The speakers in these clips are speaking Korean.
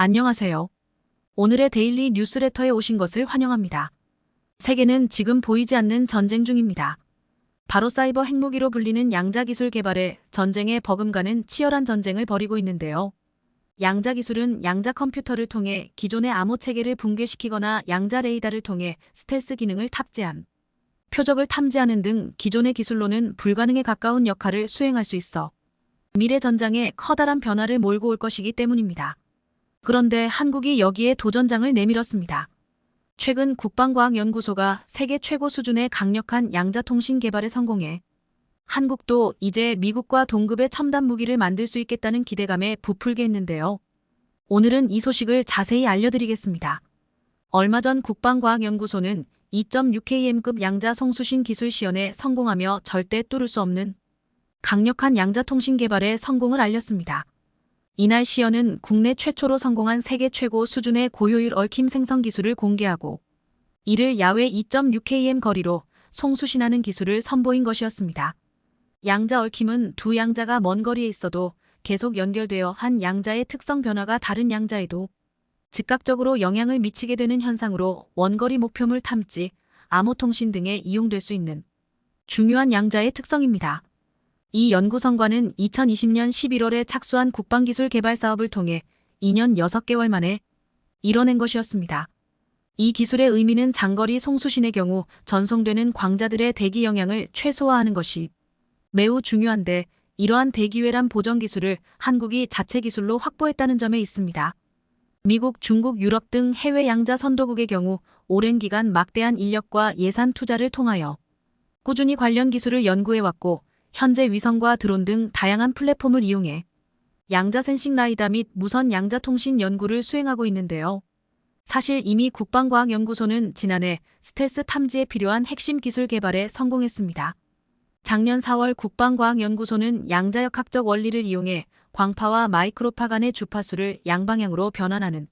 안녕하세요. 오늘의 데일리 뉴스레터에 오신 것을 환영합니다. 세계는 지금 보이지 않는 전쟁 중입니다. 바로 사이버 핵무기로 불리는 양자 기술 개발에 전쟁의 버금가는 치열한 전쟁을 벌이고 있는데요. 양자 기술은 양자 컴퓨터를 통해 기존의 암호 체계를 붕괴시키거나 양자 레이더를 통해 스텔스 기능을 탑재한 표적을 탐지하는 등 기존의 기술로는 불가능에 가까운 역할을 수행할 수 있어 미래 전장에 커다란 변화를 몰고 올 것이기 때문입니다. 그런데 한국이 여기에 도전장을 내밀었습니다. 최근 국방과학연구소가 세계 최고 수준의 강력한 양자통신 개발에 성공해 한국도 이제 미국과 동급의 첨단 무기를 만들 수 있겠다는 기대감에 부풀게 했는데요. 오늘은 이 소식을 자세히 알려드리겠습니다. 얼마 전 국방과학연구소는 2.6km급 양자 송수신 기술 시연에 성공하며 절대 뚫을 수 없는 강력한 양자통신 개발에 성공을 알렸습니다. 이날 시연은 국내 최초로 성공한 세계 최고 수준의 고효율 얽힘 생성 기술을 공개하고 이를 야외 2.6km 거리로 송수신하는 기술을 선보인 것이었습니다. 양자 얽힘은 두 양자가 먼 거리에 있어도 계속 연결되어 한 양자의 특성 변화가 다른 양자에도 즉각적으로 영향을 미치게 되는 현상으로 원거리 목표물 탐지, 암호 통신 등에 이용될 수 있는 중요한 양자의 특성입니다. 이 연구 성과는 2020년 11월에 착수한 국방기술 개발 사업을 통해 2년 6개월 만에 이뤄낸 것이었습니다. 이 기술의 의미는 장거리 송수신의 경우 전송되는 광자들의 대기 영향을 최소화하는 것이 매우 중요한데 이러한 대기외란 보정 기술을 한국이 자체 기술로 확보했다는 점에 있습니다. 미국, 중국, 유럽 등 해외 양자 선도국의 경우 오랜 기간 막대한 인력과 예산 투자를 통하여 꾸준히 관련 기술을 연구해왔고 현재 위성과 드론 등 다양한 플랫폼을 이용해 양자 센싱 라이다 및 무선 양자 통신 연구를 수행하고 있는데요. 사실 이미 국방과학연구소는 지난해 스텔스 탐지에 필요한 핵심 기술 개발에 성공했습니다. 작년 4월 국방과학연구소는 양자역학적 원리를 이용해 광파와 마이크로파 간의 주파수를 양방향으로 변환하는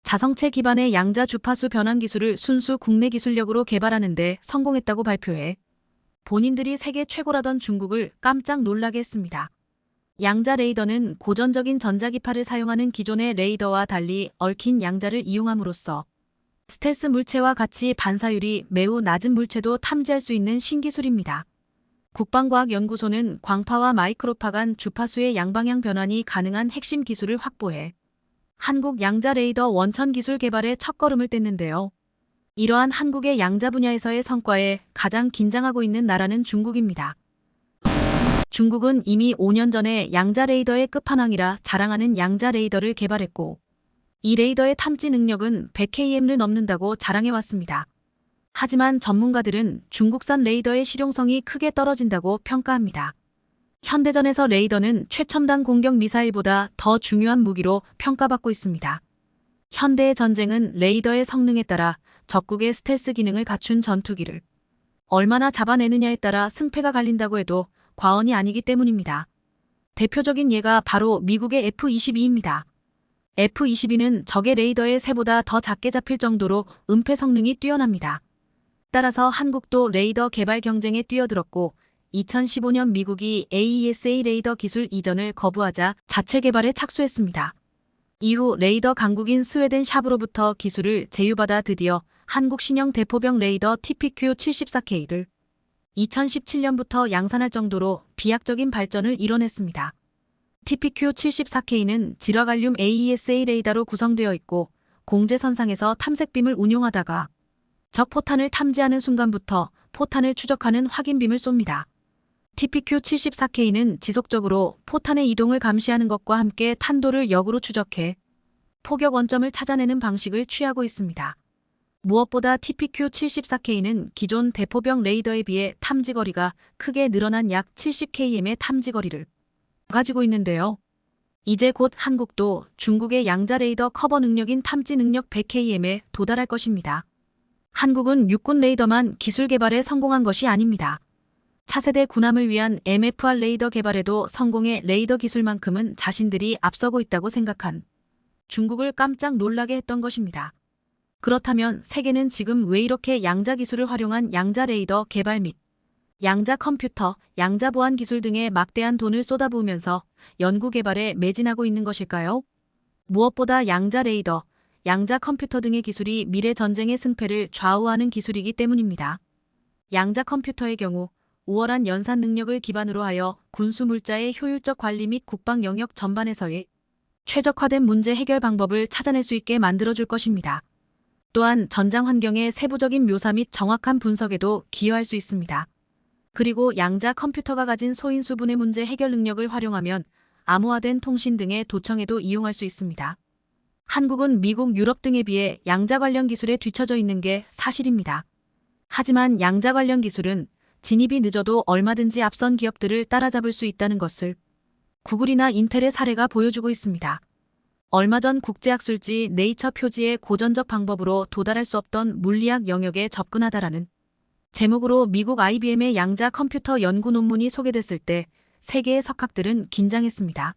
자성체 기반의 양자 주파수 변환 기술을 순수 국내 기술력으로 개발하는 데 성공했다고 발표해 본인들이 세계 최고라던 중국을 깜짝 놀라게 했습니다. 양자 레이더는 고전적인 전자기파를 사용하는 기존의 레이더와 달리 얽힌 양자를 이용함으로써 스텔스 물체와 같이 반사율이 매우 낮은 물체도 탐지할 수 있는 신기술입니다. 국방과학연구소는 광파와 마이크로파 간 주파수의 양방향 변환이 가능한 핵심 기술을 확보해 한국 양자 레이더 원천 기술 개발에 첫걸음을 뗐는데요. 이러한 한국의 양자 분야에서의 성과에 가장 긴장하고 있는 나라는 중국입니다. 중국은 이미 5년 전에 양자 레이더의 끝판왕이라 자랑하는 양자 레이더를 개발했고 이 레이더의 탐지 능력은 100km를 넘는다고 자랑해왔습니다. 하지만 전문가들은 중국산 레이더의 실용성이 크게 떨어진다고 평가합니다. 현대전에서 레이더는 최첨단 공격 미사일보다 더 중요한 무기로 평가받고 있습니다. 현대의 전쟁은 레이더의 성능에 따라 적국의 스텔스 기능을 갖춘 전투기를 얼마나 잡아내느냐에 따라 승패가 갈린다고 해도 과언이 아니기 때문입니다. 대표적인 예가 바로 미국의 F-22입니다. F-22는 적의 레이더의 새보다 더 작게 잡힐 정도로 은폐 성능이 뛰어납니다. 따라서 한국도 레이더 개발 경쟁에 뛰어들었고 2015년 미국이 AESA 레이더 기술 이전을 거부하자 자체 개발에 착수했습니다. 이후 레이더 강국인 스웨덴 샵으로부터 기술을 제휴받아 드디어 한국 신형 대포병 레이더 TPQ-74K를 2017년부터 양산할 정도로 비약적인 발전을 이뤄냈습니다. TPQ-74K는 질화갈륨 AESA 레이더로 구성되어 있고 공제선상에서 탐색빔을 운용하다가 적 포탄을 탐지하는 순간부터 포탄을 추적하는 확인빔을 쏩니다. TPQ-74K는 지속적으로 포탄의 이동을 감시하는 것과 함께 탄도를 역으로 추적해 포격 원점을 찾아내는 방식을 취하고 있습니다. 무엇보다 TPQ-74K는 기존 대포병 레이더에 비해 탐지거리가 크게 늘어난 약 70km의 탐지거리를 가지고 있는데요. 이제 곧 한국도 중국의 양자 레이더 커버 능력인 탐지 능력 100km에 도달할 것입니다. 한국은 육군 레이더만 기술 개발에 성공한 것이 아닙니다. 차세대 군함을 위한 MFR 레이더 개발에도 성공해 레이더 기술만큼은 자신들이 앞서고 있다고 생각한 중국을 깜짝 놀라게 했던 것입니다. 그렇다면 세계는 지금 왜 이렇게 양자 기술을 활용한 양자 레이더 개발 및 양자 컴퓨터, 양자 보안 기술 등에 막대한 돈을 쏟아부으면서 연구 개발에 매진하고 있는 것일까요? 무엇보다 양자 레이더, 양자 컴퓨터 등의 기술이 미래 전쟁의 승패를 좌우하는 기술이기 때문입니다. 양자 컴퓨터의 경우 우월한 연산 능력을 기반으로 하여 군수 물자의 효율적 관리 및 국방 영역 전반에서의 최적화된 문제 해결 방법을 찾아낼 수 있게 만들어줄 것입니다. 또한 전장 환경의 세부적인 묘사 및 정확한 분석에도 기여할 수 있습니다. 그리고 양자 컴퓨터가 가진 소인수분해 문제 해결 능력을 활용하면 암호화된 통신 등의 도청에도 이용할 수 있습니다. 한국은 미국, 유럽 등에 비해 양자 관련 기술에 뒤처져 있는 게 사실입니다. 하지만 양자 관련 기술은 진입이 늦어도 얼마든지 앞선 기업들을 따라잡을 수 있다는 것을 구글이나 인텔의 사례가 보여주고 있습니다. 얼마 전 국제학술지 네이처 표지의 고전적 방법으로 도달할 수 없던 물리학 영역에 접근하다라는 제목으로 미국 IBM의 양자 컴퓨터 연구 논문이 소개됐을 때 세계의 석학들은 긴장했습니다.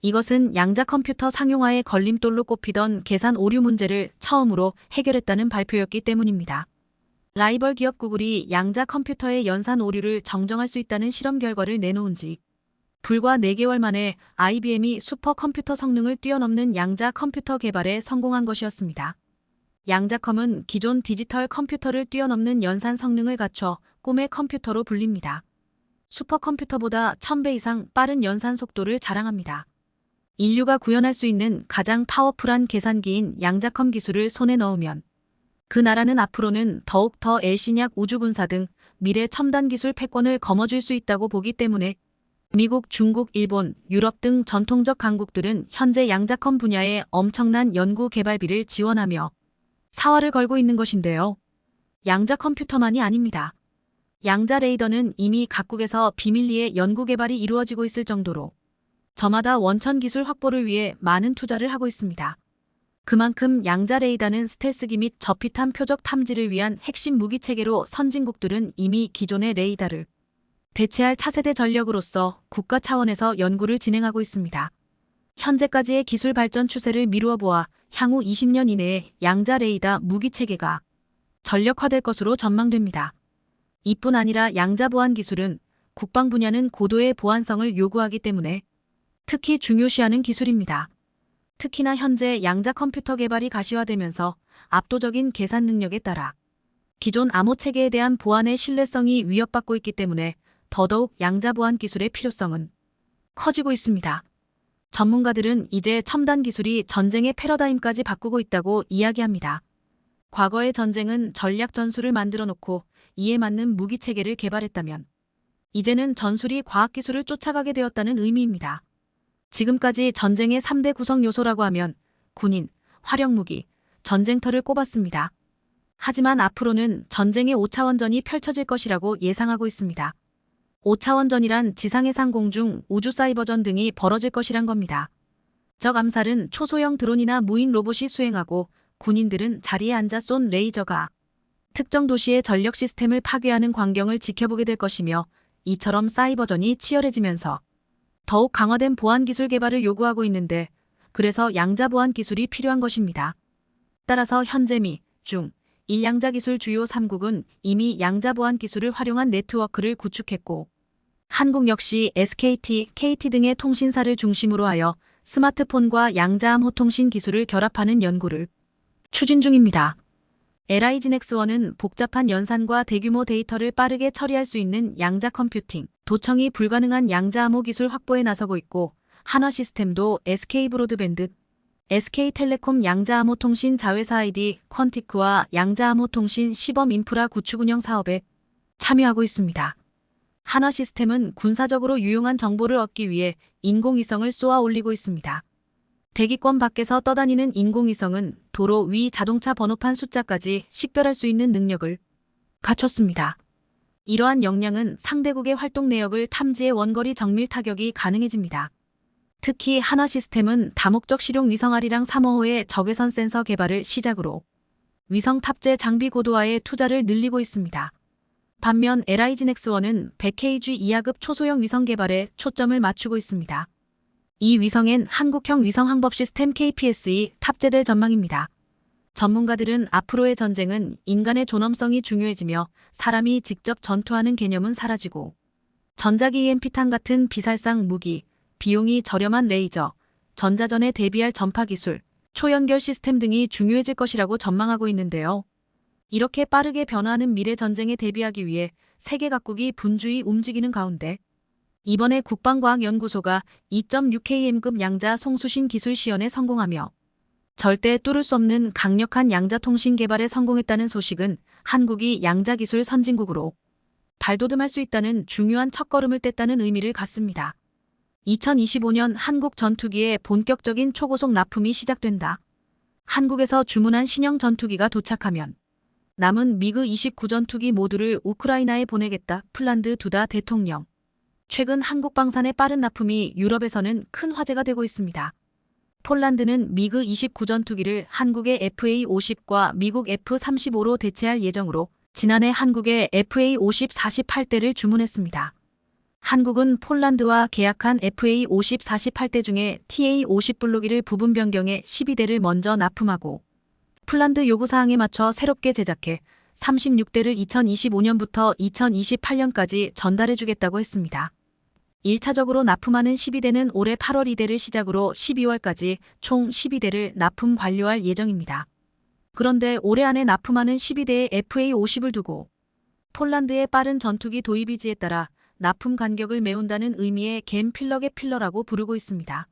이것은 양자 컴퓨터 상용화의 걸림돌로 꼽히던 계산 오류 문제를 처음으로 해결했다는 발표였기 때문입니다. 라이벌 기업 구글이 양자 컴퓨터의 연산 오류를 정정할 수 있다는 실험 결과를 내놓은 지 불과 4개월 만에 IBM이 슈퍼컴퓨터 성능을 뛰어넘는 양자 컴퓨터 개발에 성공한 것이었습니다. 양자컴은 기존 디지털 컴퓨터를 뛰어넘는 연산 성능을 갖춰 꿈의 컴퓨터로 불립니다. 슈퍼컴퓨터보다 1000배 이상 빠른 연산 속도를 자랑합니다. 인류가 구현할 수 있는 가장 파워풀한 계산기인 양자컴 기술을 손에 넣으면 그 나라는 앞으로는 더욱 더 엘시냐 우주군사 등 미래 첨단 기술 패권을 거머쥘 수 있다고 보기 때문에 미국, 중국, 일본, 유럽 등 전통적 강국들은 현재 양자컴 분야에 엄청난 연구 개발비를 지원하며 사활을 걸고 있는 것인데요. 양자 컴퓨터만이 아닙니다. 양자 레이더는 이미 각국에서 비밀리에 연구 개발이 이루어지고 있을 정도로 저마다 원천 기술 확보를 위해 많은 투자를 하고 있습니다. 그만큼 양자 레이더는 스텔스기 및 저피탄 표적 탐지를 위한 핵심 무기 체계로 선진국들은 이미 기존의 레이더를 대체할 차세대 전력으로서 국가 차원에서 연구를 진행하고 있습니다. 현재까지의 기술 발전 추세를 미루어 보아 향후 20년 이내에 양자 레이더 무기 체계가 전력화될 것으로 전망됩니다. 이뿐 아니라 양자 보안 기술은 국방 분야는 고도의 보안성을 요구하기 때문에 특히 중요시하는 기술입니다. 특히나 현재 양자 컴퓨터 개발이 가시화되면서 압도적인 계산 능력에 따라 기존 암호 체계에 대한 보안의 신뢰성이 위협받고 있기 때문에 더더욱 양자 보안 기술의 필요성은 커지고 있습니다. 전문가들은 이제 첨단 기술이 전쟁의 패러다임까지 바꾸고 있다고 이야기합니다. 과거의 전쟁은 전략 전술을 만들어 놓고 이에 맞는 무기 체계를 개발했다면 이제는 전술이 과학 기술을 쫓아가게 되었다는 의미입니다. 지금까지 전쟁의 3대 구성 요소라고 하면 군인, 화력무기, 전쟁터를 꼽았습니다. 하지만 앞으로는 전쟁의 5차원전이 펼쳐질 것이라고 예상하고 있습니다. 5차원전이란 지상해상 공중 우주 사이버전 등이 벌어질 것이란 겁니다. 적 암살은 초소형 드론이나 무인 로봇이 수행하고 군인들은 자리에 앉아 쏜 레이저가 특정 도시의 전력 시스템을 파괴하는 광경을 지켜보게 될 것이며 이처럼 사이버전이 치열해지면서 더욱 강화된 보안 기술 개발을 요구하고 있는데 그래서 양자 보안 기술이 필요한 것입니다. 따라서 현재 미, 중, 일 양자 기술 주요 3국은 이미 양자 보안 기술을 활용한 네트워크를 구축했고 한국 역시 SKT, KT 등의 통신사를 중심으로 하여 스마트폰과 양자 암호 통신 기술을 결합하는 연구를 추진 중입니다. LIGNX1은 복잡한 연산과 대규모 데이터를 빠르게 처리할 수 있는 양자 컴퓨팅, 도청이 불가능한 양자 암호 기술 확보에 나서고 있고 한화 시스템도 SK브로드밴드, SK텔레콤 양자 암호 통신 자회사 ID 퀀티크와 양자 암호 통신 시범 인프라 구축 운영 사업에 참여하고 있습니다. 한화 시스템은 군사적으로 유용한 정보를 얻기 위해 인공위성을 쏘아 올리고 있습니다. 대기권 밖에서 떠다니는 인공위성은 도로 위 자동차 번호판 숫자까지 식별할 수 있는 능력을 갖췄습니다. 이러한 역량은 상대국의 활동 내역을 탐지해 원거리 정밀 타격이 가능해집니다. 특히 한화 시스템은 다목적 실용 위성 아리랑 3호의 적외선 센서 개발을 시작으로 위성 탑재 장비 고도화에 투자를 늘리고 있습니다. 반면 LIGNX1은 100kg 이하급 초소형 위성 개발에 초점을 맞추고 있습니다. 이 위성엔 한국형 위성 항법 시스템 KPS이 탑재될 전망입니다. 전문가들은 앞으로의 전쟁은 인간의 존엄성이 중요해지며 사람이 직접 전투하는 개념은 사라지고 전자기 EMP탄 같은 비살상 무기, 비용이 저렴한 레이저, 전자전에 대비할 전파 기술, 초연결 시스템 등이 중요해질 것이라고 전망하고 있는데요. 이렇게 빠르게 변화하는 미래 전쟁에 대비하기 위해 세계 각국이 분주히 움직이는 가운데 이번에 국방과학연구소가 2.6km급 양자 송수신 기술 시연에 성공하며 절대 뚫을 수 없는 강력한 양자 통신 개발에 성공했다는 소식은 한국이 양자 기술 선진국으로 발돋움할 수 있다는 중요한 첫걸음을 뗐다는 의미를 갖습니다. 2025년 한국 전투기의 본격적인 초고속 납품이 시작된다. 한국에서 주문한 신형 전투기가 도착하면 남은 미그 29 전투기 모두를 우크라이나에 보내겠다. 폴란드 두다 대통령. 최근 한국 방산의 빠른 납품이 유럽에서는 큰 화제가 되고 있습니다. 폴란드는 미그 29 전투기를 한국의 FA-50과 미국 F-35로 대체할 예정으로 지난해 한국에 FA-50 48대를 주문했습니다. 한국은 폴란드와 계약한 FA-50 48대 중에 TA-50 블록기를 부분 변경해 12대를 먼저 납품하고 폴란드 요구사항에 맞춰 새롭게 제작해 36대를 2025년부터 2028년까지 전달해주겠다고 했습니다. 1차적으로 납품하는 12대는 올해 8월 2대를 시작으로 12월까지 총 12대를 납품 완료할 예정입니다. 그런데 올해 안에 납품하는 12대의 FA-50을 두고 폴란드의 빠른 전투기 도입이지에 따라 납품 간격을 메운다는 의미의 갬 필러의 필러라고 부르고 있습니다.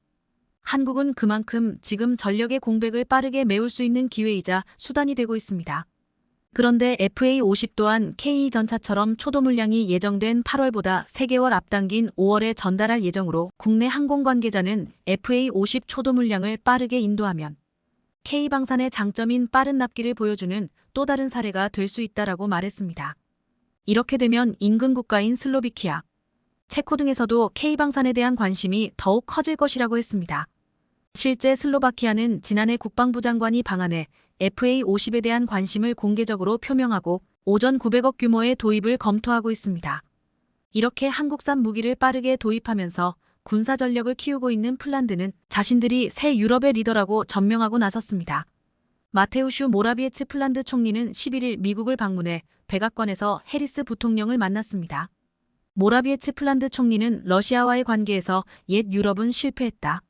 한국은 그만큼 지금 전력의 공백을 빠르게 메울 수 있는 기회이자 수단이 되고 있습니다. 그런데 FA-50 또한 K전차처럼 초도 물량이 예정된 8월보다 3개월 앞당긴 5월에 전달할 예정으로 국내 항공 관계자는 FA-50 초도 물량을 빠르게 인도하면 K방산의 장점인 빠른 납기를 보여주는 또 다른 사례가 될 수 있다라고 말했습니다. 이렇게 되면 인근 국가인 슬로비키아, 체코 등에서도 K방산에 대한 관심이 더욱 커질 것이라고 했습니다. 실제 슬로바키아는 지난해 국방부 장관이 방한해 FA-50에 대한 관심을 공개적으로 표명하고 오전 900억 규모의 도입을 검토하고 있습니다. 이렇게 한국산 무기를 빠르게 도입하면서 군사 전력을 키우고 있는 폴란드는 자신들이 새 유럽의 리더라고 전명하고 나섰습니다. 마테우슈 모라비에츠 폴란드 총리는 11일 미국을 방문해 백악관에서 해리스 부통령을 만났습니다. 모라비에츠 폴란드 총리는 러시아와의 관계에서 옛 유럽은 실패했다.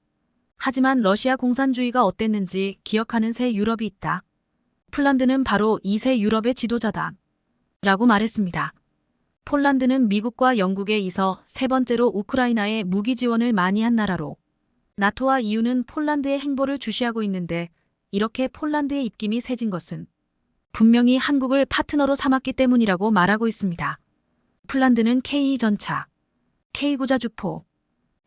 하지만 러시아 공산주의가 어땠는지 기억하는 새 유럽이 있다. 폴란드는 바로 이 새 유럽의 지도자다. 라고 말했습니다. 폴란드는 미국과 영국에 이어 세 번째로 우크라이나에 무기 지원을 많이 한 나라로 나토와 EU는 폴란드의 행보를 주시하고 있는데 이렇게 폴란드의 입김이 세진 것은 분명히 한국을 파트너로 삼았기 때문이라고 말하고 있습니다. 폴란드는 K전차, K구자주포,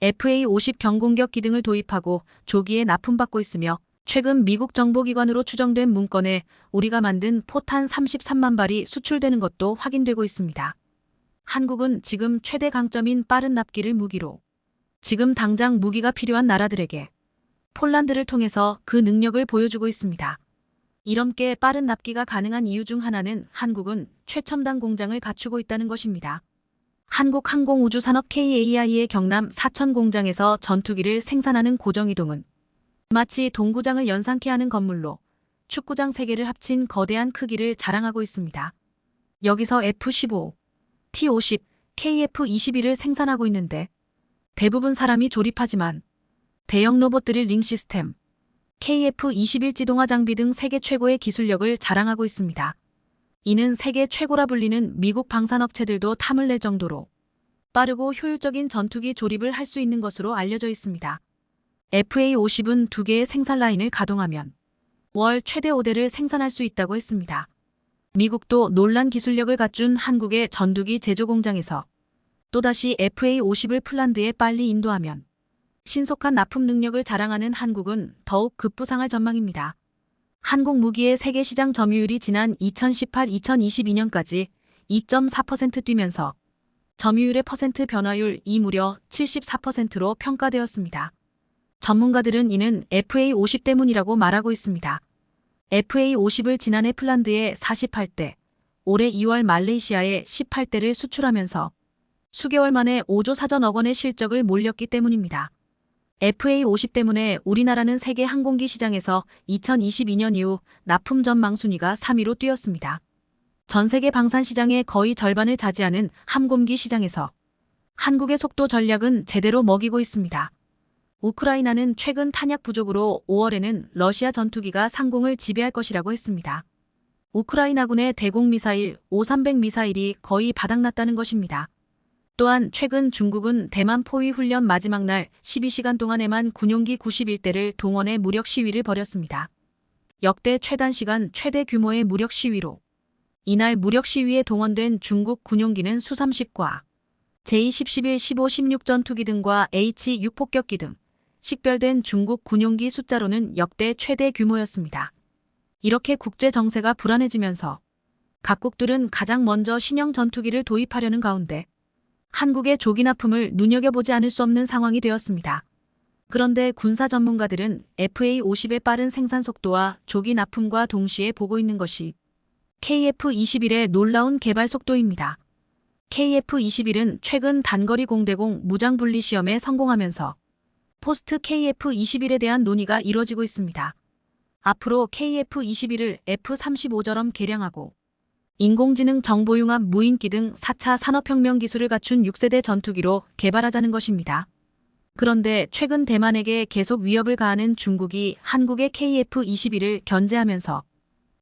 FA-50 경공격기 등을 도입하고 조기에 납품받고 있으며 최근 미국 정보기관으로 추정된 문건에 우리가 만든 포탄 33만 발이 수출되는 것도 확인되고 있습니다. 한국은 지금 최대 강점인 빠른 납기를 무기로 지금 당장 무기가 필요한 나라들에게 폴란드를 통해서 그 능력을 보여주고 있습니다. 이렇게 빠른 납기가 가능한 이유 중 하나는 한국은 최첨단 공장을 갖추고 있다는 것입니다. 한국항공우주산업 KAI의 경남 사천 공장에서 전투기를 생산하는 고정이동은 마치 동구장을 연상케 하는 건물로 축구장 3개를 합친 거대한 크기를 자랑하고 있습니다. 여기서 F-15, T-50, KF-21을 생산하고 있는데 대부분 사람이 조립하지만 대형 로봇 드릴 시스템, KF-21 지동화 장비 등 세계 최고의 기술력을 자랑하고 있습니다. 이는 세계 최고라 불리는 미국 방산업체들도 탐을 낼 정도로 빠르고 효율적인 전투기 조립을 할 수 있는 것으로 알려져 있습니다. FA-50은 2개의 생산 라인을 가동하면 월 최대 5대를 생산할 수 있다고 했습니다. 미국도 놀란 기술력을 갖춘 한국의 전투기 제조 공장에서 또다시 FA-50을 폴란드에 빨리 인도하면 신속한 납품 능력을 자랑하는 한국은 더욱 급부상할 전망입니다. 한국 무기의 세계 시장 점유율이 지난 2018-2022년까지 2.4% 뛰면서 점유율의 퍼센트 변화율이 무려 74%로 평가되었습니다. 전문가들은 이는 FA-50 때문이라고 말하고 있습니다. FA-50을 지난해 폴란드에 48대, 올해 2월 말레이시아에 18대를 수출하면서 수개월 만에 5조 4천억 원의 실적을 몰렸기 때문입니다. FA-50 때문에 우리나라는 세계 항공기 시장에서 2022년 이후 납품 전망 순위가 3위로 뛰었습니다. 전 세계 방산 시장의 거의 절반을 차지하는 함공기 시장에서 한국의 속도 전략은 제대로 먹이고 있습니다. 우크라이나는 최근 탄약 부족으로 5월에는 러시아 전투기가 상공을 지배할 것이라고 했습니다. 우크라이나군의 대공 미사일 5,300 미사일이 거의 바닥났다는 것입니다. 또한 최근 중국은 대만 포위 훈련 마지막 날 12시간 동안에만 군용기 91대를 동원해 무력 시위를 벌였습니다. 역대 최단시간 최대 규모의 무력 시위로 이날 무력 시위에 동원된 중국 군용기는 수-30과 제2, 11, 15, 16 전투기 등과 H-6 폭격기 등 식별된 중국 군용기 숫자로는 역대 최대 규모였습니다. 이렇게 국제 정세가 불안해지면서 각국들은 가장 먼저 신형 전투기를 도입하려는 가운데 한국의 조기 납품을 눈여겨보지 않을 수 없는 상황이 되었습니다. 그런데 군사 전문가들은 FA-50의 빠른 생산 속도와 조기 납품과 동시에 보고 있는 것이 KF-21의 놀라운 개발 속도입니다. KF-21은 최근 단거리 공대공 무장 분리 시험에 성공하면서 포스트 KF-21에 대한 논의가 이뤄지고 있습니다. 앞으로 KF-21을 F-35처럼 개량하고 인공지능 정보융합 무인기 등 4차 산업혁명 기술을 갖춘 6세대 전투기로 개발하자는 것입니다. 그런데 최근 대만에게 계속 위협을 가하는 중국이 한국의 KF-21을 견제하면서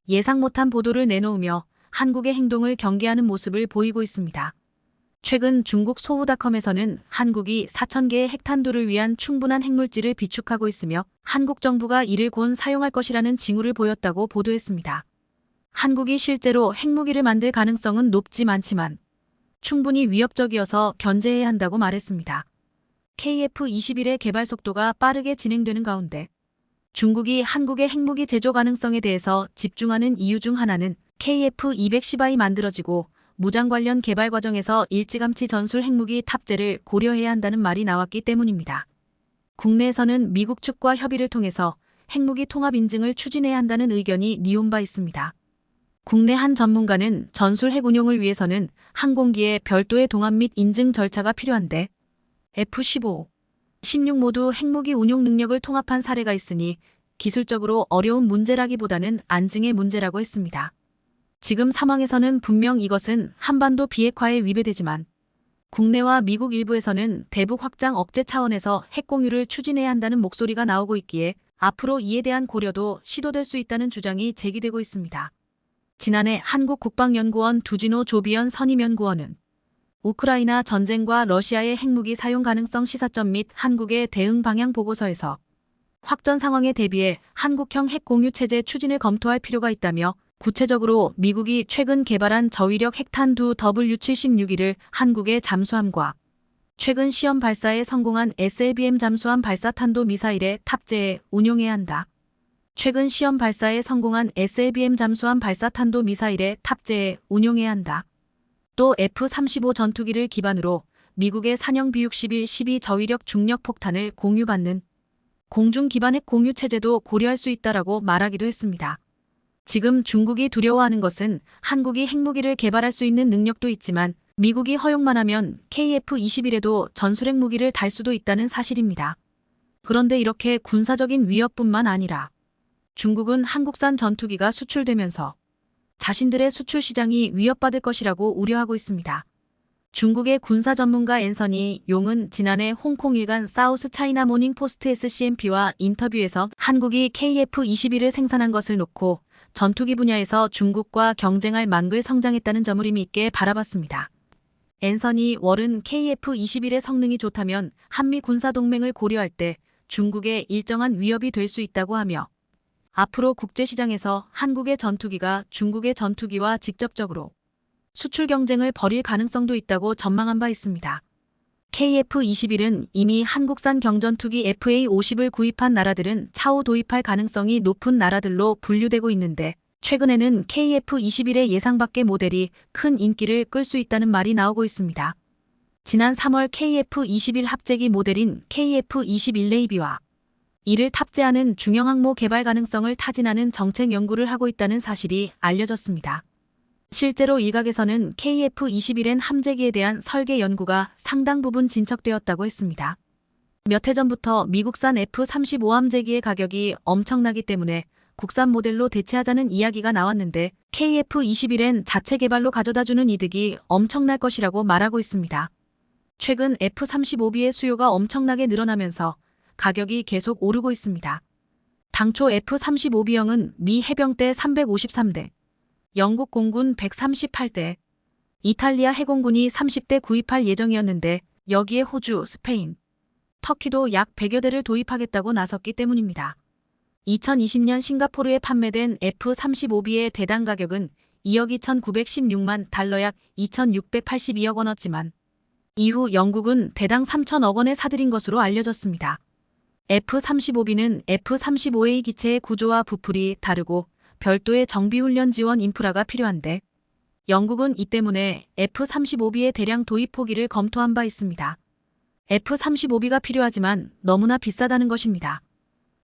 예상 못한 보도를 내놓으며 한국의 행동을 경계하는 모습을 보이고 있습니다. 최근 중국 소우닷컴에서는 한국이 4,000개의 핵탄두를 위한 충분한 핵물질을 비축하고 있으며 한국 정부가 이를 곧 사용할 것이라는 징후를 보였다고 보도했습니다. 한국이 실제로 핵무기를 만들 가능성은 높지 않지만 충분히 위협적이어서 견제해야 한다고 말했습니다. KF-21의 개발 속도가 빠르게 진행되는 가운데 중국이 한국의 핵무기 제조 가능성에 대해서 집중하는 이유 중 하나는 KF-210I 만들어지고 무장 관련 개발 과정에서 일찌감치 전술 핵무기 탑재를 고려해야 한다는 말이 나왔기 때문입니다. 국내에서는 미국 측과 협의를 통해서 핵무기 통합 인증을 추진해야 한다는 의견이 니온 바 있습니다. 국내 한 전문가는 전술 핵 운용을 위해서는 항공기에 별도의 동압 및 인증 절차가 필요한데 F-15, 16 모두 핵무기 운용 능력을 통합한 사례가 있으니 기술적으로 어려운 문제라기보다는 안증의 문제라고 했습니다. 지금 상황에서는 분명 이것은 한반도 비핵화에 위배되지만 국내와 미국 일부에서는 대북 확장 억제 차원에서 핵 공유를 추진해야 한다는 목소리가 나오고 있기에 앞으로 이에 대한 고려도 시도될 수 있다는 주장이 제기되고 있습니다. 지난해 한국국방연구원 두진호 조비연 선임연구원은 우크라이나 전쟁과 러시아의 핵무기 사용 가능성 시사점 및 한국의 대응 방향 보고서에서 확전 상황에 대비해 한국형 핵 공유 체제 추진을 검토할 필요가 있다며 구체적으로 미국이 최근 개발한 저위력 핵탄두 W-76을 한국의 잠수함과 최근 시험 발사에 성공한 SLBM 잠수함 발사탄도 미사일에 탑재해 운용해야 한다. 최근 시험 발사에 성공한 SLBM 잠수함 발사탄도 미사일에 탑재해 운용해야 한다. 또 F-35 전투기를 기반으로 미국의 산형 B-61, 12 저위력 중력 폭탄을 공유받는 공중 기반 핵 공유 체제도 고려할 수 있다라고 말하기도 했습니다. 지금 중국이 두려워하는 것은 한국이 핵무기를 개발할 수 있는 능력도 있지만 미국이 허용만 하면 KF-21에도 전술핵 무기를 달 수도 있다는 사실입니다. 그런데 이렇게 군사적인 위협뿐만 아니라 중국은 한국산 전투기가 수출되면서 자신들의 수출 시장이 위협받을 것이라고 우려하고 있습니다. 중국의 군사 전문가 앤서니 용은 지난해 홍콩 일간 사우스 차이나 모닝 포스트 SCMP와 인터뷰에서 한국이 KF-21을 생산한 것을 놓고 전투기 분야에서 중국과 경쟁할 만큼 성장했다는 점을 의미 있게 바라봤습니다. 앤서니 월은 KF-21의 성능이 좋다면 한미 군사동맹을 고려할 때 중국에 일정한 위협이 될 수 있다고 하며 앞으로 국제시장에서 한국의 전투기가 중국의 전투기와 직접적으로 수출 경쟁을 벌일 가능성도 있다고 전망한 바 있습니다. KF-21은 이미 한국산 경전투기 FA-50을 구입한 나라들은 차후 도입할 가능성이 높은 나라들로 분류되고 있는데 최근에는 KF-21의 예상 밖의 모델이 큰 인기를 끌 수 있다는 말이 나오고 있습니다. 지난 3월 KF-21 합재기 모델인 KF-21 네이비와 이를 탑재하는 중형 항모 개발 가능성을 타진하는 정책 연구를 하고 있다는 사실이 알려졌습니다. 실제로 일각에서는 KF-21N 함재기에 대한 설계 연구가 상당 부분 진척되었다고 했습니다. 몇 해 전부터 미국산 F-35 함재기의 가격이 엄청나기 때문에 국산 모델로 대체하자는 이야기가 나왔는데 KF-21N 자체 개발로 가져다주는 이득이 엄청날 것이라고 말하고 있습니다. 최근 F-35B의 수요가 엄청나게 늘어나면서 가격이 계속 오르고 있습니다. 당초 F-35B형은 미 해병대 353대, 영국 공군 138대, 이탈리아 해공군이 30대 구입할 예정이었는데 여기에 호주, 스페인, 터키도 약 100여 대를 도입하겠다고 나섰기 때문입니다. 2020년 싱가포르에 판매된 F-35B의 대당 가격은 2억 2,916만 달러 약 2,682억 원이었지만 이후 영국은 대당 3천억 원에 사들인 것으로 알려졌습니다. F-35B는 F-35A 기체의 구조와 부풀이 다르고 별도의 정비훈련 지원 인프라가 필요한데 영국은 이 때문에 F-35B의 대량 도입 포기를 검토한 바 있습니다. F-35B가 필요하지만 너무나 비싸다는 것입니다.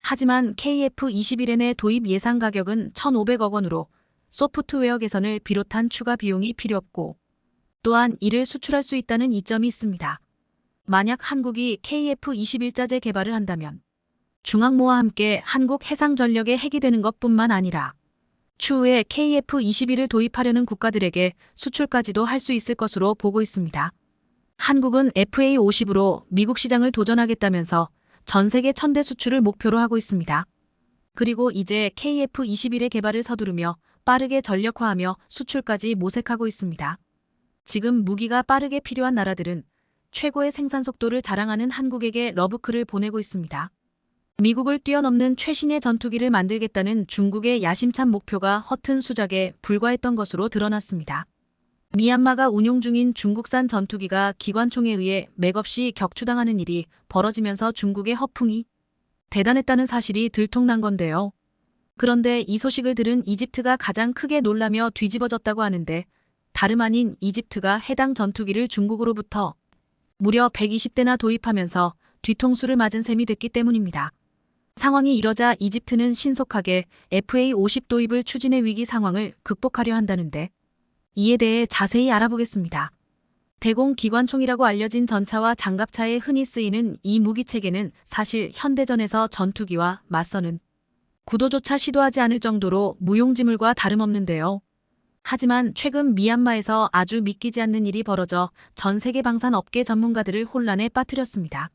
하지만 KF-21N의 도입 예상 가격은 1,500억 원으로 소프트웨어 개선을 비롯한 추가 비용이 필요 없고 또한 이를 수출할 수 있다는 이점이 있습니다. 만약 한국이 KF-21자재 개발을 한다면 중항모와 함께 한국 해상전력의 핵이 되는 것뿐만 아니라 추후에 KF-21을 도입하려는 국가들에게 수출까지도 할 수 있을 것으로 보고 있습니다. 한국은 FA-50으로 미국 시장을 도전하겠다면서 전 세계 1,000대 수출을 목표로 하고 있습니다. 그리고 이제 KF-21의 개발을 서두르며 빠르게 전력화하며 수출까지 모색하고 있습니다. 지금 무기가 빠르게 필요한 나라들은 최고의 생산 속도를 자랑하는 한국에게 러브콜을 보내고 있습니다. 미국을 뛰어넘는 최신의 전투기를 만들겠다는 중국의 야심찬 목표가 허튼 수작에 불과했던 것으로 드러났습니다. 미얀마가 운용 중인 중국산 전투기가 기관총에 의해 맥없이 격추당하는 일이 벌어지면서 중국의 허풍이 대단했다는 사실이 들통난 건데요. 그런데 이 소식을 들은 이집트가 가장 크게 놀라며 뒤집어졌다고 하는데 다름 아닌 이집트가 해당 전투기를 중국으로부터 무려 120대나 도입하면서 뒤통수를 맞은 셈이 됐기 때문입니다. 상황이 이러자 이집트는 신속하게 FA-50 도입을 추진해 위기 상황을 극복하려 한다는데 이에 대해 자세히 알아보겠습니다. 대공 기관총이라고 알려진 전차와 장갑차에 흔히 쓰이는 이 무기체계는 사실 현대전에서 전투기와 맞서는 구도조차 시도하지 않을 정도로 무용지물과 다름없는데요. 하지만 최근 미얀마에서 아주 믿기지 않는 일이 벌어져 전 세계 방산 업계 전문가들을 혼란에 빠뜨렸습니다.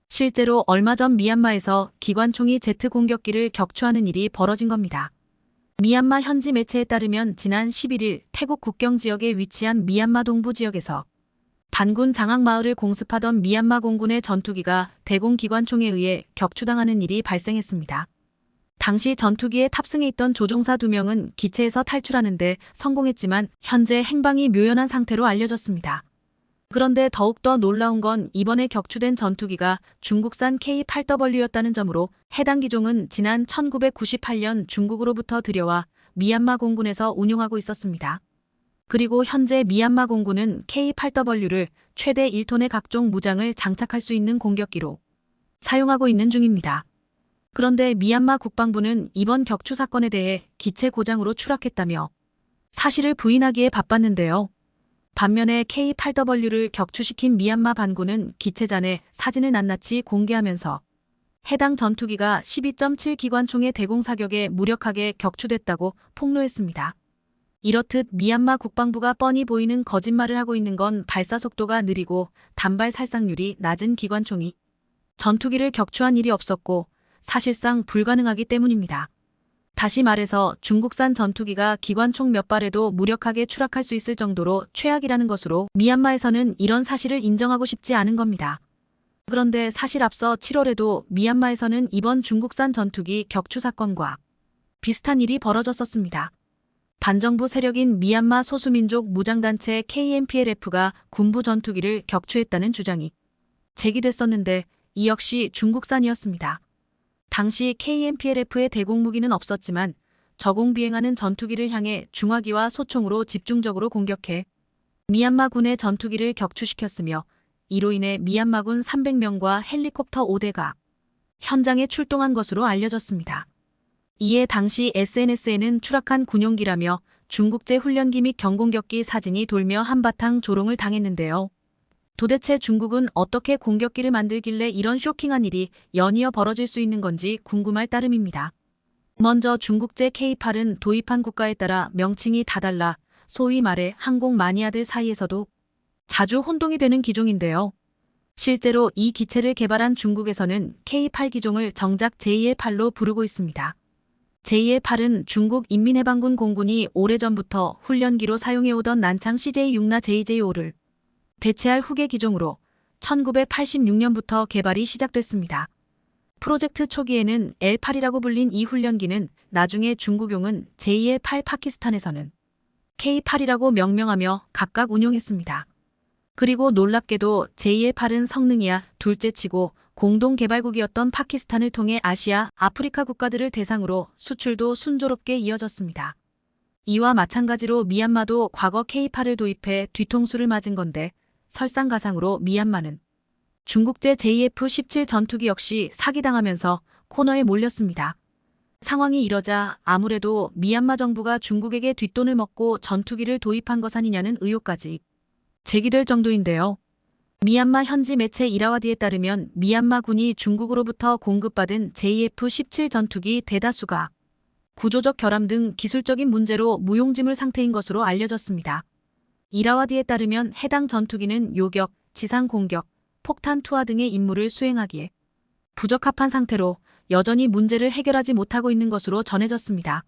실제로 얼마 전 미얀마에서 기관총이 제트 공격기를 격추하는 일이 벌어진 겁니다. 미얀마 현지 매체에 따르면 지난 11일 태국 국경 지역에 위치한 미얀마 동부 지역에서 반군 장악 마을을 공습하던 미얀마 공군의 전투기가 대공 기관총에 의해 격추당하는 일이 발생했습니다. 당시 전투기에 탑승해 있던 조종사 2명은 기체에서 탈출하는데 성공했지만 현재 행방이 묘연한 상태로 알려졌습니다. 그런데 더욱더 놀라운 건 이번에 격추된 전투기가 중국산 K-8W였다는 점으로 해당 기종은 지난 1998년 중국으로부터 들여와 미얀마 공군에서 운용하고 있었습니다. 그리고 현재 미얀마 공군은 K-8W를 최대 1톤의 각종 무장을 장착할 수 있는 공격기로 사용하고 있는 중입니다. 그런데 미얀마 국방부는 이번 격추 사건에 대해 기체 고장으로 추락했다며 사실을 부인하기에 바빴는데요. 반면에 K-8W를 격추시킨 미얀마 반군은 기체잔에 사진을 낱낱이 공개하면서 해당 전투기가 12.7 기관총의 대공 사격에 무력하게 격추됐다고 폭로했습니다. 이렇듯 미얀마 국방부가 뻔히 보이는 거짓말을 하고 있는 건 발사 속도가 느리고 단발 살상률이 낮은 기관총이 전투기를 격추한 일이 없었고 사실상 불가능하기 때문입니다. 다시 말해서 중국산 전투기가 기관총 몇 발에도 무력하게 추락할 수 있을 정도로 최악이라는 것으로 미얀마에서는 이런 사실을 인정하고 싶지 않은 겁니다. 그런데 사실 앞서 7월에도 미얀마에서는 이번 중국산 전투기 격추 사건과 비슷한 일이 벌어졌었습니다. 반정부 세력인 미얀마 소수민족 무장단체 KNPLF가 군부 전투기를 격추했다는 주장이 제기됐었는데 이 역시 중국산이었습니다. 당시 KNPLF의 대공무기는 없었지만 저공 비행하는 전투기를 향해 중화기와 소총으로 집중적으로 공격해 미얀마 군의 전투기를 격추시켰으며 이로 인해 미얀마군 300명과 헬리콥터 5대가 현장에 출동한 것으로 알려졌습니다. 이에 당시 SNS에는 추락한 군용기라며 중국제 훈련기 및 경공격기 사진이 돌며 한바탕 조롱을 당했는데요. 도대체 중국은 어떻게 공격기를 만들길래 이런 쇼킹한 일이 연이어 벌어질 수 있는 건지 궁금할 따름입니다. 먼저 중국제 K8은 도입한 국가에 따라 명칭이 다 달라 소위 말해 항공 마니아들 사이에서도 자주 혼동이 되는 기종인데요. 실제로 이 기체를 개발한 중국에서는 K8 기종을 정작 제2의8로 부르고 있습니다. 제2의8은 중국 인민해방군 공군이 오래전부터 훈련기로 사용해오던 난창 CJ-6나 JJ-5를 대체할 후계 기종으로 1986년부터 개발이 시작됐습니다. 프로젝트 초기에는 L8이라고 불린 이 훈련기는 나중에 중국용은 제2의8 파키스탄에서는 K8이라고 명명하며 각각 운용했습니다. 그리고 놀랍게도 제2의8은 성능이야 둘째치고 공동 개발국이었던 파키스탄을 통해 아시아, 아프리카 국가들을 대상으로 수출도 순조롭게 이어졌습니다. 이와 마찬가지로 미얀마도 과거 K8을 도입해 뒤통수를 맞은 건데 설상가상으로 미얀마는 중국제 JF-17 전투기 역시 사기당하면서 코너에 몰렸습니다. 상황이 이러자 아무래도 미얀마 정부가 중국에게 뒷돈을 먹고 전투기를 도입한 것 아니냐는 의혹까지 제기될 정도인데요. 미얀마 현지 매체 이라와디에 따르면 미얀마군이 중국으로부터 공급받은 JF-17 전투기 대다수가 구조적 결함 등 기술적인 문제로 무용지물 상태인 것으로 알려졌습니다. 이라와디에 따르면 해당 전투기는 요격, 지상 공격, 폭탄 투하 등의 임무를 수행하기에 부적합한 상태로 여전히 문제를 해결하지 못하고 있는 것으로 전해졌습니다.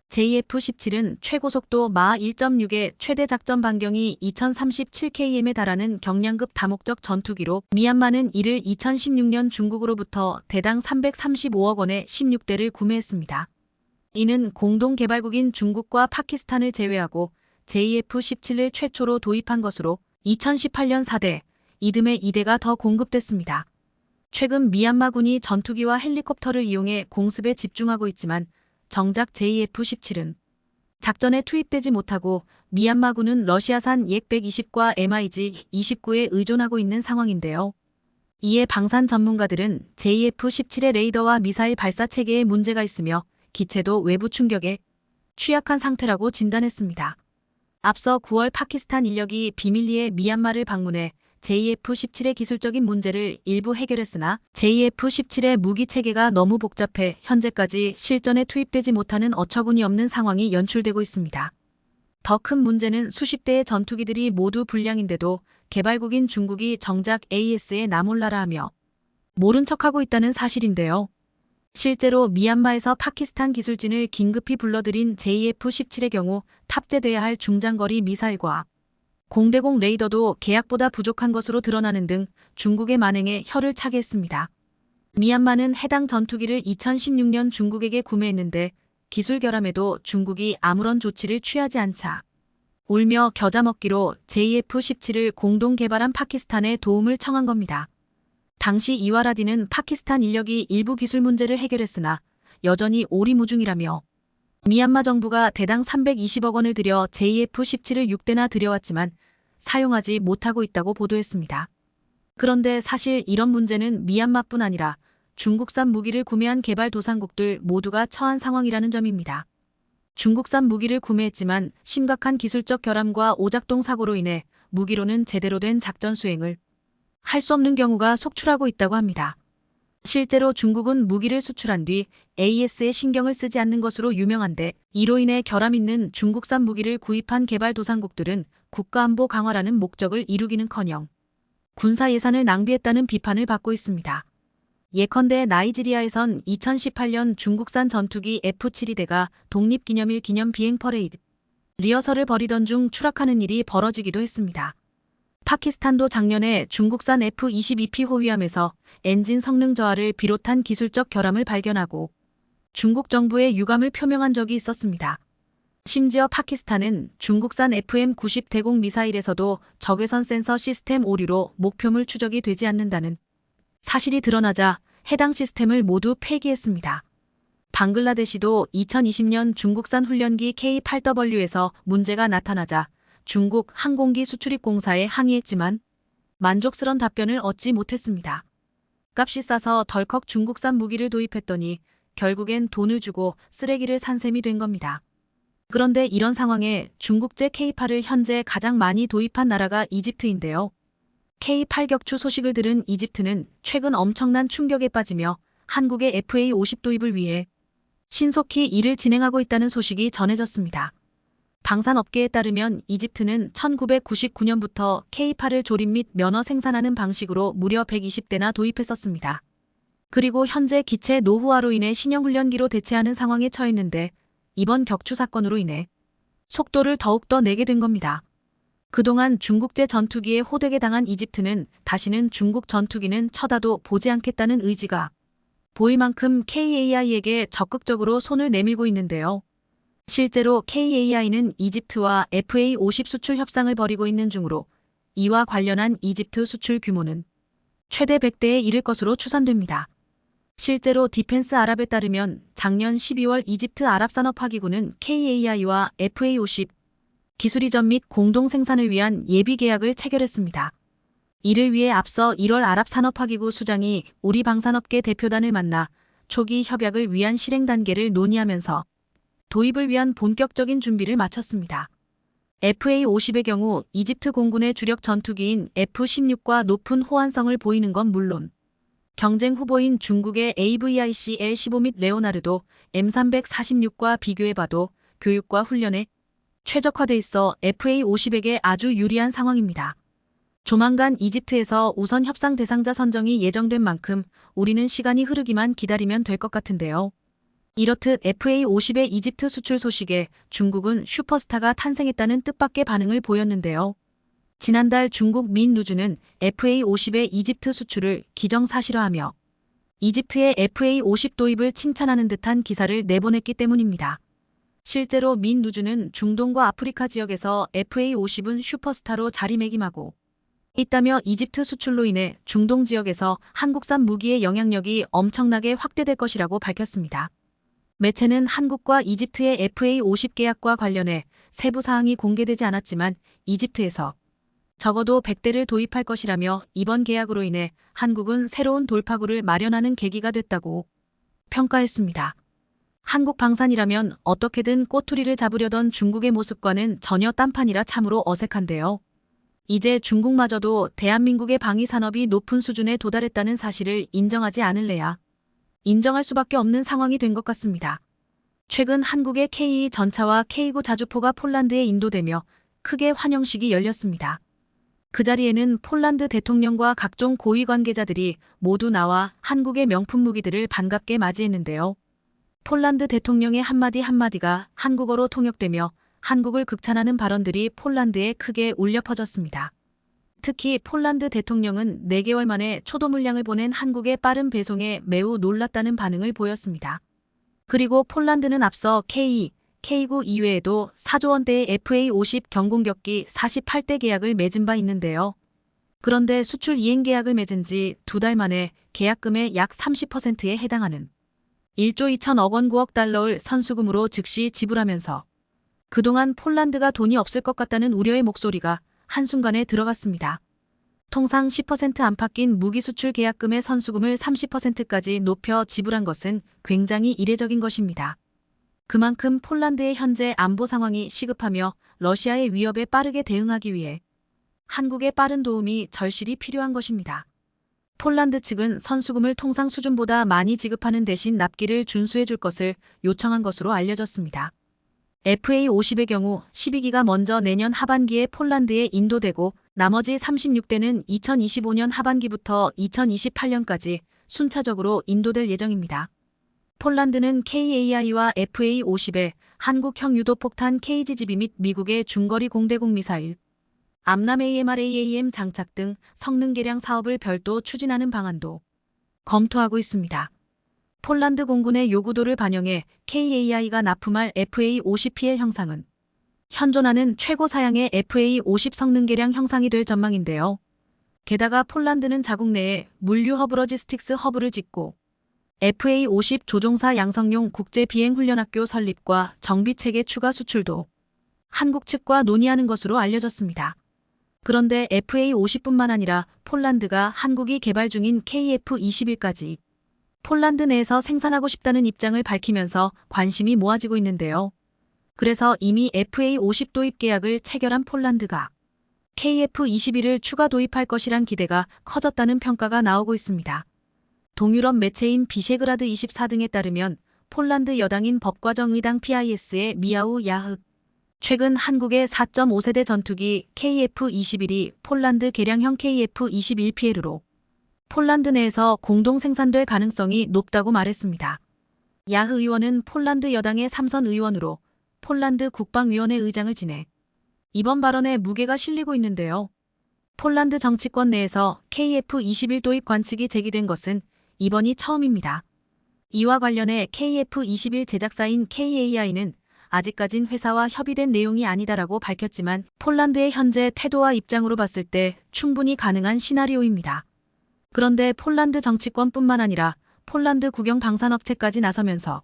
JF-17은 최고속도 마 1.6의 최대 작전 반경이 2037km에 달하는 경량급 다목적 전투기로 미얀마는 이를 2016년 중국으로부터 대당 335억 원에 16대를 구매했습니다. 이는 공동 개발국인 중국과 파키스탄을 제외하고 JF-17을 최초로 도입한 것으로 2018년 4대, 이듬해 2대가 더 공급됐습니다. 최근 미얀마군이 전투기와 헬리콥터를 이용해 공습에 집중하고 있지만 정작 JF-17은 작전에 투입되지 못하고 미얀마군은 러시아산 옙120과 MiG-29에 의존하고 있는 상황인데요. 이에 방산 전문가들은 JF-17의 레이더와 미사일 발사 체계에 문제가 있으며 기체도 외부 충격에 취약한 상태라고 진단했습니다. 앞서 9월 파키스탄 인력이 비밀리에 미얀마를 방문해 JF-17의 기술적인 문제를 일부 해결했으나 JF-17의 무기 체계가 너무 복잡해 현재까지 실전에 투입되지 못하는 어처구니 없는 상황이 연출되고 있습니다. 더 큰 문제는 수십 대의 전투기들이 모두 불량인데도 개발국인 중국이 정작 AS에 나몰라라 하며 모른 척하고 있다는 사실인데요. 실제로 미얀마에서 파키스탄 기술진을 긴급히 불러들인 JF-17의 경우 탑재돼야 할 중장거리 미사일과 공대공 레이더도 계약보다 부족한 것으로 드러나는 등 중국의 만행에 혀를 차게 했습니다. 미얀마는 해당 전투기를 2016년 중국에게 구매했는데 기술 결함에도 중국이 아무런 조치를 취하지 않자 울며 겨자 먹기로 JF-17을 공동 개발한 파키스탄에 도움을 청한 겁니다. 당시 이와라디는 파키스탄 인력이 일부 기술 문제를 해결했으나 여전히 오리무중이라며 미얀마 정부가 대당 320억 원을 들여 JF-17을 6대나 들여왔지만 사용하지 못하고 있다고 보도했습니다. 그런데 사실 이런 문제는 미얀마뿐 아니라 중국산 무기를 구매한 개발도상국들 모두가 처한 상황이라는 점입니다. 중국산 무기를 구매했지만 심각한 기술적 결함과 오작동 사고로 인해 무기로는 제대로 된 작전 수행을 할 수 없는 경우가 속출하고 있다고 합니다. 실제로 중국은 무기를 수출한 뒤 AS에 신경을 쓰지 않는 것으로 유명한데 이로 인해 결함 있는 중국산 무기를 구입한 개발도상국들은 국가안보 강화라는 목적을 이루기는커녕 군사 예산을 낭비했다는 비판을 받고 있습니다. 예컨대 나이지리아에선 2018년 중국산 전투기 F-72대가 독립기념일 기념 비행 퍼레이드 리허설을 벌이던 중 추락하는 일이 벌어지기도 했습니다. 파키스탄도 작년에 중국산 F-22P 호위함에서 엔진 성능 저하를 비롯한 기술적 결함을 발견하고 중국 정부에 유감을 표명한 적이 있었습니다. 심지어 파키스탄은 중국산 FM-90 대공 미사일에서도 적외선 센서 시스템 오류로 목표물 추적이 되지 않는다는 사실이 드러나자 해당 시스템을 모두 폐기했습니다. 방글라데시도 2020년 중국산 훈련기 K-8W에서 문제가 나타나자 중국 항공기 수출입공사에 항의했지만 만족스런 답변을 얻지 못했습니다. 값이 싸서 덜컥 중국산 무기를 도입했더니 결국엔 돈을 주고 쓰레기를 산 셈이 된 겁니다. 그런데 이런 상황에 중국제 K8을 현재 가장 많이 도입한 나라가 이집트인데요. K8 격추 소식을 들은 이집트는 최근 엄청난 충격에 빠지며 한국의 FA-50 도입을 위해 신속히 일을 진행하고 있다는 소식이 전해졌습니다. 방산업계에 따르면 이집트는 1999년부터 K8을 조립 및 면허 생산하는 방식으로 무려 120대나 도입했었습니다. 그리고 현재 기체 노후화로 인해 신형훈련기로 대체하는 상황에 처했는데 이번 격추 사건으로 인해 속도를 더욱더 내게 된 겁니다. 그동안 중국제 전투기에 호되게 당한 이집트는 다시는 중국 전투기는 쳐다도 보지 않겠다는 의지가 보일 만큼 KAI에게 적극적으로 손을 내밀고 있는데요. 실제로 KAI는 이집트와 FA-50 수출 협상을 벌이고 있는 중으로 이와 관련한 이집트 수출 규모는 최대 100대에 이를 것으로 추산됩니다. 실제로 디펜스 아랍에 따르면 작년 12월 이집트 아랍산업화기구는 KAI와 FA-50 기술 이전 및 공동 생산을 위한 예비 계약을 체결했습니다. 이를 위해 앞서 1월 아랍산업화기구 수장이 우리 방산업계 대표단을 만나 초기 협약을 위한 실행 단계를 논의하면서 도입을 위한 본격적인 준비를 마쳤습니다. FA-50의 경우 이집트 공군의 주력 전투기인 F-16과 높은 호환성을 보이는 건 물론 경쟁 후보인 중국의 AVIC L-15 및 레오나르도 M346과 비교해봐도 교육과 훈련에 최적화돼 있어 FA-50에게 아주 유리한 상황입니다. 조만간 이집트에서 우선 협상 대상자 선정이 예정된 만큼 우리는 시간이 흐르기만 기다리면 될 것 같은데요. 이렇듯 FA-50의 이집트 수출 소식에 중국은 슈퍼스타가 탄생했다는 뜻밖의 반응을 보였는데요. 지난달 중국 민누주는 FA-50의 이집트 수출을 기정사실화하며 이집트의 FA-50 도입을 칭찬하는 듯한 기사를 내보냈기 때문입니다. 실제로 민누주는 중동과 아프리카 지역에서 FA-50은 슈퍼스타로 자리매김하고 있다며 이집트 수출로 인해 중동 지역에서 한국산 무기의 영향력이 엄청나게 확대될 것이라고 밝혔습니다. 매체는 한국과 이집트의 FA-50 계약과 관련해 세부 사항이 공개되지 않았지만 이집트에서 적어도 100대를 도입할 것이라며 이번 계약으로 인해 한국은 새로운 돌파구를 마련하는 계기가 됐다고 평가했습니다. 한국 방산이라면 어떻게든 꼬투리를 잡으려던 중국의 모습과는 전혀 딴판이라 참으로 어색한데요. 이제 중국마저도 대한민국의 방위 산업이 높은 수준에 도달했다는 사실을 인정하지 않을래야 인정할 수밖에 없는 상황이 된 것 같습니다. 최근 한국의 K2 전차와 K9 자주포가 폴란드에 인도되며 크게 환영식이 열렸습니다. 그 자리에는 폴란드 대통령과 각종 고위 관계자들이 모두 나와 한국의 명품 무기들을 반갑게 맞이했는데요. 폴란드 대통령의 한마디 한마디가 한국어로 통역되며 한국을 극찬하는 발언들이 폴란드에 크게 울려 퍼졌습니다. 특히 폴란드 대통령은 4개월 만에 초도 물량을 보낸 한국의 빠른 배송에 매우 놀랐다는 반응을 보였습니다. 그리고 폴란드는 앞서 K2, K9 이외에도 4조 원대의 FA-50 경공격기 48대 계약을 맺은 바 있는데요. 그런데 수출 이행 계약을 맺은 지 2달 만에 계약금의 약 30%에 해당하는 1조 2천억 원 9억 달러를 선수금으로 즉시 지불하면서 그동안 폴란드가 돈이 없을 것 같다는 우려의 목소리가 한순간에 들어갔습니다. 통상 10% 안팎 낀 무기 수출 계약금의 선수금을 30%까지 높여 지불한 것은 굉장히 이례적인 것입니다. 그만큼 폴란드의 현재 안보 상황이 시급하며 러시아의 위협에 빠르게 대응하기 위해 한국의 빠른 도움이 절실히 필요한 것입니다. 폴란드 측은 선수금을 통상 수준보다 많이 지급하는 대신 납기를 준수해 줄 것을 요청한 것으로 알려졌습니다. FA-50의 경우 12기가 먼저 내년 하반기에 폴란드에 인도되고 나머지 36대는 2025년 하반기부터 2028년까지 순차적으로 인도될 예정입니다. 폴란드는 KAI와 FA-50에 한국형 유도폭탄 KGB 및 미국의 중거리 공대공 미사일, 암람 AMRAAM 장착 등 성능 개량 사업을 별도 추진하는 방안도 검토하고 있습니다. 폴란드 공군의 요구도를 반영해 KAI가 납품할 FA-50PL 형상은 현존하는 최고 사양의 FA-50 성능 개량 형상이 될 전망인데요. 게다가 폴란드는 자국 내에 물류 허브 로지스틱스 허브를 짓고 FA-50 조종사 양성용 국제 비행훈련학교 설립과 정비체계 추가 수출도 한국 측과 논의하는 것으로 알려졌습니다. 그런데 FA-50뿐만 아니라 폴란드가 한국이 개발 중인 KF-21까지 폴란드 내에서 생산하고 싶다는 입장을 밝히면서 관심이 모아지고 있는데요. 그래서 이미 FA-50 도입 계약을 체결한 폴란드가 KF-21을 추가 도입할 것이란 기대가 커졌다는 평가가 나오고 있습니다. 동유럽 매체인 비셰그라드 24 등에 따르면 폴란드 여당인 법과정의당 PIS의 미하우 야흐 최근 한국의 4.5세대 전투기 KF-21이 폴란드 개량형 KF-21PL로 폴란드 내에서 공동 생산될 가능성이 높다고 말했습니다. 야흐 의원은 폴란드 여당의 3선 의원으로 폴란드 국방위원회 의장을 지내 이번 발언에 무게가 실리고 있는데요. 폴란드 정치권 내에서 KF-21 도입 관측이 제기된 것은 이번이 처음입니다. 이와 관련해 KF-21 제작사인 KAI는 아직까진 회사와 협의된 내용이 아니다라고 밝혔지만 폴란드의 현재 태도와 입장으로 봤을 때 충분히 가능한 시나리오입니다. 그런데 폴란드 정치권뿐만 아니라 폴란드 국영 방산업체까지 나서면서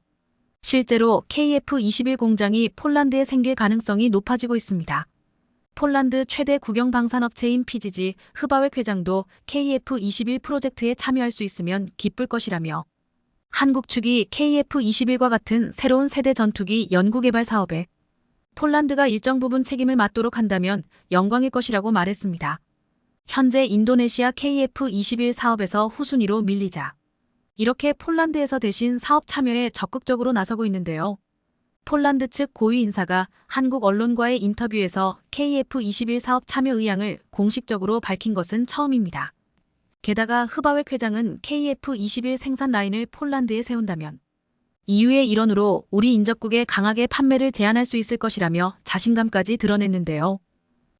실제로 KF-21 공장이 폴란드에 생길 가능성이 높아지고 있습니다. 폴란드 최대 국영 방산업체인 PGG 흐바웻 회장도 KF-21 프로젝트에 참여할 수 있으면 기쁠 것이라며 한국 측이 KF-21과 같은 새로운 세대 전투기 연구개발 사업에 폴란드가 일정 부분 책임을 맡도록 한다면 영광일 것이라고 말했습니다. 현재 인도네시아 KF-21 사업에서 후순위로 밀리자 이렇게 폴란드에서 대신 사업 참여에 적극적으로 나서고 있는데요. 폴란드 측 고위 인사가 한국 언론과의 인터뷰에서 KF-21 사업 참여 의향을 공식적으로 밝힌 것은 처음입니다. 게다가 흐바웻 회장은 KF-21 생산 라인을 폴란드에 세운다면 EU의 일원으로 우리 인접국에 강하게 판매를 제한할 수 있을 것이라며 자신감까지 드러냈는데요.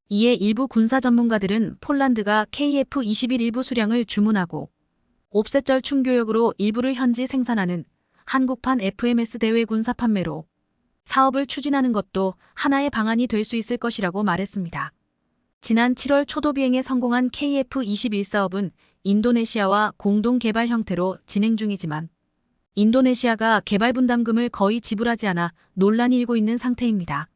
이에 일부 군사 전문가들은 폴란드가 KF-21 일부 수량을 주문하고 옵셋절 충교역으로 일부를 현지 생산하는 한국판 FMS 대외 군사 판매로 사업을 추진하는 것도 하나의 방안이 될 수 있을 것이라고 말했습니다. 지난 7월 초도 비행에 성공한 KF-21 사업은 인도네시아와 공동 개발 형태로 진행 중이지만 인도네시아가 개발 분담금을 거의 지불하지 않아 논란이 일고 있는 상태입니다.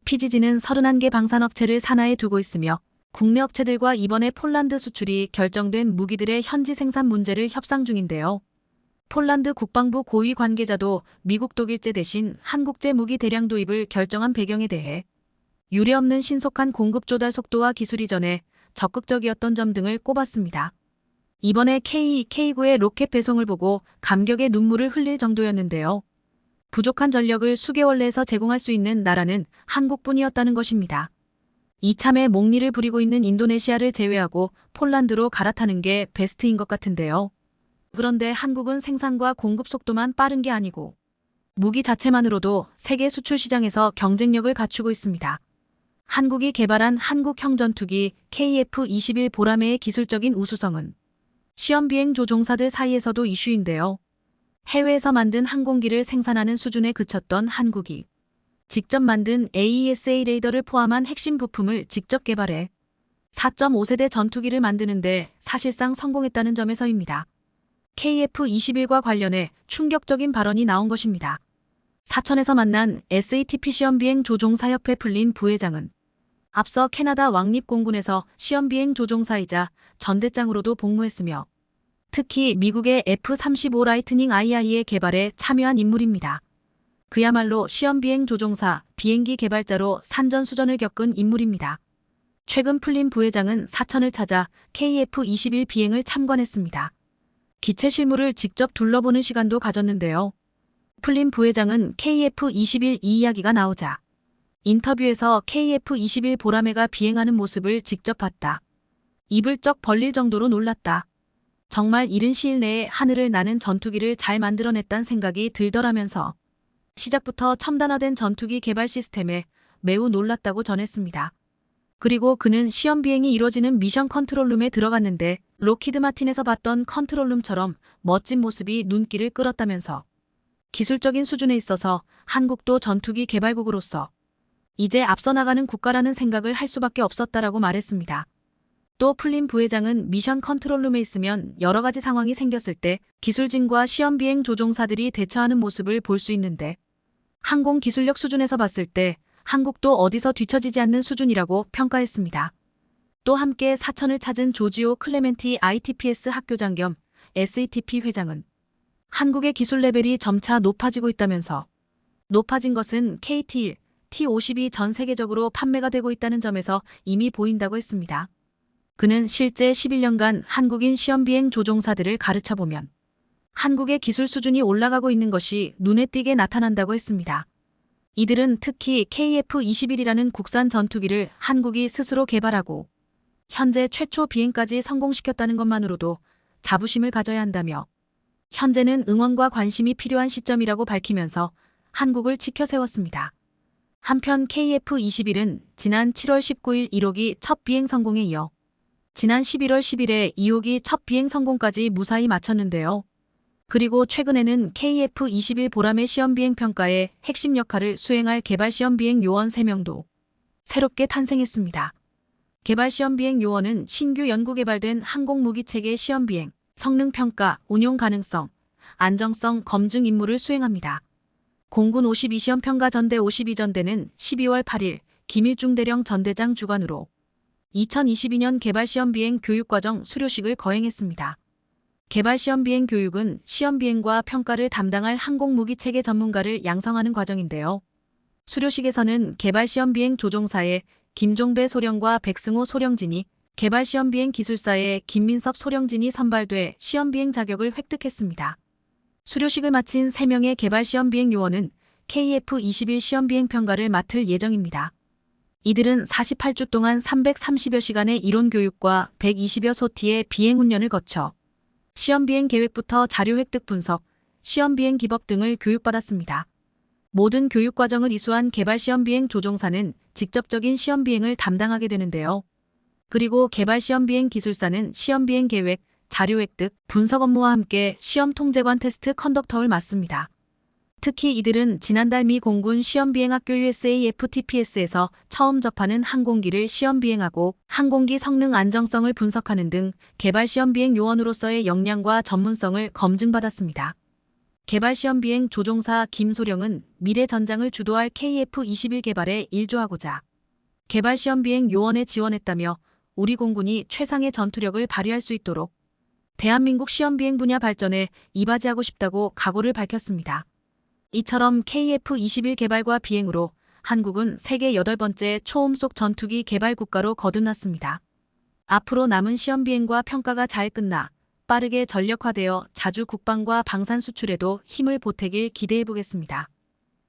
PGG는 31개 방산업체를 산하에 두고 있으며 국내 업체들과 이번에 폴란드 수출이 결정된 무기들의 현지 생산 문제를 협상 중인데요. 폴란드 국방부 고위 관계자도 미국 독일제 대신 한국제 무기 대량 도입을 결정한 배경에 대해 유례없는 신속한 공급 조달 속도와 기술 이전에 적극적이었던 점 등을 꼽았습니다. 이번에 K9의 로켓 배송을 보고 감격의 눈물을 흘릴 정도였는데요. 부족한 전력을 수개월 내에서 제공할 수 있는 나라는 한국뿐이었다는 것입니다. 이참에 목리를 부리고 있는 인도네시아를 제외하고 폴란드로 갈아타는 게 베스트인 것 같은데요. 그런데 한국은 생산과 공급 속도만 빠른 게 아니고 무기 자체만으로도 세계 수출 시장에서 경쟁력을 갖추고 있습니다. 한국이 개발한 한국형 전투기 KF-21 보라매의 기술적인 우수성은 시험비행 조종사들 사이에서도 이슈인데요. 해외에서 만든 항공기를 생산하는 수준에 그쳤던 한국이 직접 만든 AESA 레이더를 포함한 핵심 부품을 직접 개발해 4.5세대 전투기를 만드는데 사실상 성공했다는 점에서입니다. KF-21과 관련해 충격적인 발언이 나온 것입니다. 사천에서 만난 SATP 시험비행 조종사협회 풀린 부회장은 앞서 캐나다 왕립공군에서 시험비행 조종사이자 전대장으로도 복무했으며 특히 미국의 F-35 라이트닝 II의 개발에 참여한 인물입니다. 그야말로 시험비행 조종사, 비행기 개발자로 산전수전을 겪은 인물입니다. 최근 풀린 부회장은 사천을 찾아 KF-21 비행을 참관했습니다. 기체 실물을 직접 둘러보는 시간도 가졌는데요. 풀린 부회장은 KF-21 이 이야기가 나오자 인터뷰에서 KF-21 보라매가 비행하는 모습을 직접 봤다. 입을 쩍 벌릴 정도로 놀랐다. 정말 이른 시일 내에 하늘을 나는 전투기를 잘 만들어냈단 생각이 들더라면서 시작부터 첨단화된 전투기 개발 시스템에 매우 놀랐다고 전했습니다. 그리고 그는 시험 비행이 이루어지는 미션 컨트롤룸에 들어갔는데 록히드 마틴에서 봤던 컨트롤룸처럼 멋진 모습이 눈길을 끌었다면서 기술적인 수준에 있어서 한국도 전투기 개발국으로서 이제 앞서 나가는 국가라는 생각을 할 수밖에 없었다라고 말했습니다. 또 풀린 부회장은 미션 컨트롤룸에 있으면 여러 가지 상황이 생겼을 때 기술진과 시험 비행 조종사들이 대처하는 모습을 볼 수 있는데 항공 기술력 수준에서 봤을 때 한국도 어디서 뒤처지지 않는 수준이라고 평가했습니다. 또 함께 사천을 찾은 조지오 클레멘티 ITPS 학교장 겸 SATP 회장은 한국의 기술 레벨이 점차 높아지고 있다면서 높아진 것은 KT-1, T-52 전 세계적으로 판매가 되고 있다는 점에서 이미 보인다고 했습니다. 그는 실제 11년간 한국인 시험비행 조종사들을 가르쳐보면 한국의 기술 수준이 올라가고 있는 것이 눈에 띄게 나타난다고 했습니다. 이들은 특히 KF-21이라는 국산 전투기를 한국이 스스로 개발하고 현재 최초 비행까지 성공시켰다는 것만으로도 자부심을 가져야 한다며 현재는 응원과 관심이 필요한 시점이라고 밝히면서 한국을 지켜 세웠습니다. 한편 KF-21은 지난 7월 19일 1호기 첫 비행 성공에 이어 지난 11월 10일에 2호기 첫 비행 성공까지 무사히 마쳤는데요. 그리고 최근에는 KF-21 보람의 시험비행 평가에 핵심 역할을 수행할 개발시험비행 요원 3명도 새롭게 탄생했습니다. 개발시험비행 요원은 신규 연구개발된 항공무기체계 시험비행, 성능평가, 운용 가능성, 안정성 검증 임무를 수행합니다. 공군 52시험평가 전대 52전대는 12월 8일 김일중 대령 전대장 주관으로 2022년 개발시험비행 교육과정 수료식을 거행했습니다. 개발시험비행 교육은 시험비행과 평가를 담당할 항공무기체계 전문가를 양성하는 과정인데요. 수료식에서는 개발시험비행 조종사의 김종배 소령과 백승호 소령진이, 개발시험비행 기술사의 김민섭 소령진이 선발돼 시험비행 자격을 획득했습니다. 수료식을 마친 3명의 개발시험비행 요원은 KF-21 시험비행 평가를 맡을 예정입니다. 이들은 48주 동안 330여 시간의 이론 교육과 120여 소티의 비행 훈련을 거쳐 시험비행 계획부터 자료 획득 분석, 시험비행 기법 등을 교육받았습니다. 모든 교육 과정을 이수한 개발시험비행 조종사는 직접적인 시험비행을 담당하게 되는데요. 그리고 개발시험비행 기술사는 시험비행 계획, 자료 획득, 분석 업무와 함께 시험 통제관 테스트 컨덕터를 맡습니다. 특히 이들은 지난달 미 공군 시험비행학교 USAF-TPS에서 처음 접하는 항공기를 시험비행하고 항공기 성능 안정성을 분석하는 등 개발시험비행 요원으로서의 역량과 전문성을 검증받았습니다. 개발시험비행 조종사 김소령은 미래 전장을 주도할 KF-21 개발에 일조하고자 개발시험비행 요원에 지원했다며 우리 공군이 최상의 전투력을 발휘할 수 있도록 대한민국 시험비행 분야 발전에 이바지하고 싶다고 각오를 밝혔습니다. 이처럼 KF-21 개발과 비행으로 한국은 세계 8번째 초음속 전투기 개발 국가로 거듭났습니다. 앞으로 남은 시험비행과 평가가 잘 끝나 빠르게 전력화되어 자주 국방과 방산 수출에도 힘을 보태길 기대해보겠습니다.